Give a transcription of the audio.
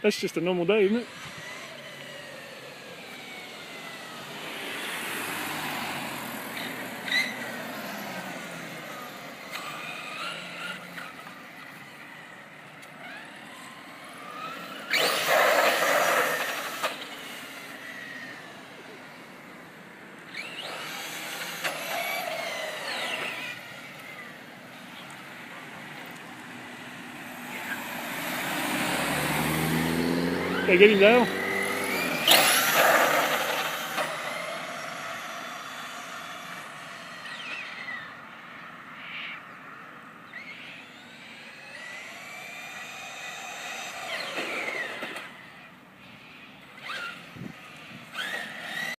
That's just a normal day, isn't it? Yeah, get him, Dale.